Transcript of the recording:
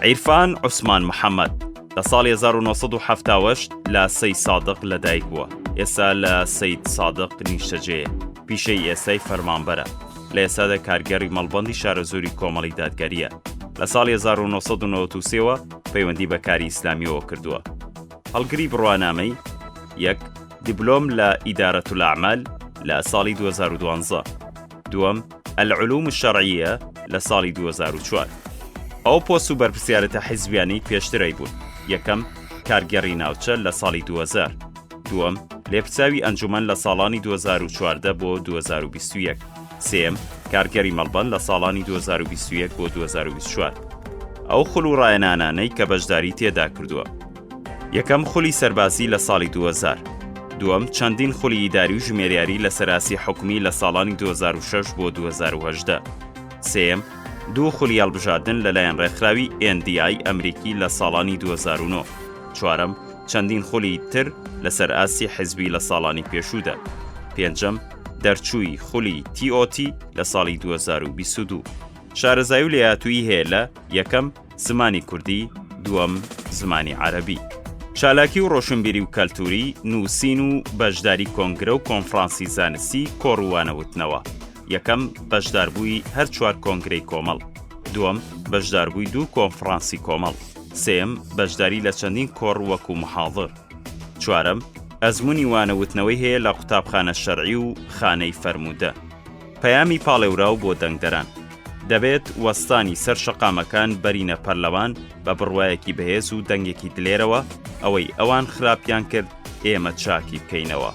عیرفان عوسمان محەممەد لە ساڵی 1970 لە سەید سادق لەدایک بووە. ئێستا لە سەید سادق نیشتەجێیە، پیشەی ئێستای فەرمانبەرە. لە ئێستادا کارگەری مەڵبەندی شارەزۆری کۆمەڵی دادگەریە. لە ساڵی 1993ەوە پەیوەندی بە کاری ئیسلامیەوە کردووە. هەڵگری بڕوانامەی 1. دیپلۆم لە ئیدارەة الأعمال لە ساڵی 2012. 2. العلوم الشرعية لە ساڵی 2004. ئەو پۆست و بەرپرسیارەتە حیزبیانی پێشترەی بوون. 1. کارگەڕی ناوچە لە ساڵی 2000. 2. لێپرساوی ئەنجومەن لە ساڵانی 2014 بۆ 2021. 3. کارگەری مەڵبەند لە ساڵانی 2021 بۆ 2024. ئەو خول و ڕایەنانانەی کە بەشداری تێدا کردووە: 1. خولی سەربازی لە ساڵی 2000. 2. چەندین خولی ئیداری و ژمێریاری لە سەراسی حکومی لە ساڵانی 2006 بۆ 2018. 3. 2 خولی هەڵبژاردن لەلایەن ڕێکخراوی NDI ئەمریکی لە ساڵانی 2009. 4. چەندین خولی تر لەسەر ئاسی حیزبی لە ساڵانی پێشوودا. 5. دەرچووی خولی TOT لە ساڵی 2022. شارەزایی و لێهاتووی هەیە لە: 1. زمانی کوردی، 2. زمانی عەرەبی. چالاکی و ڕۆشنبیری و کەلتوری، نووسین و بەشداری کۆنگرە و کۆنفرانسی زانستی کۆڕوانەوتنەوە. 1. بەشداربووی هەر 4 کۆنگرەی کۆمەڵ. 2. بەشداربووی 2 کۆنفرانسی کۆمەڵ. 3. بەشداری لە چەندین کۆڕ وەکو محاضر. 4. ئەزموونی وانەوتنەوەی هەیە لە قوتابخانە شەرعی و خانەی فەرموودە. پەیامی پاڵێوراو بۆ دەنگدەران: دەبێت وەستانی سەر شەقامەکان بەرینە پەرلەوان بە بڕوایەکی بەهێز و دەنگێکی دلێرەوە، ئەوەی ئەوان خراپیان کرد ئێمە چاکی بکەینەوە.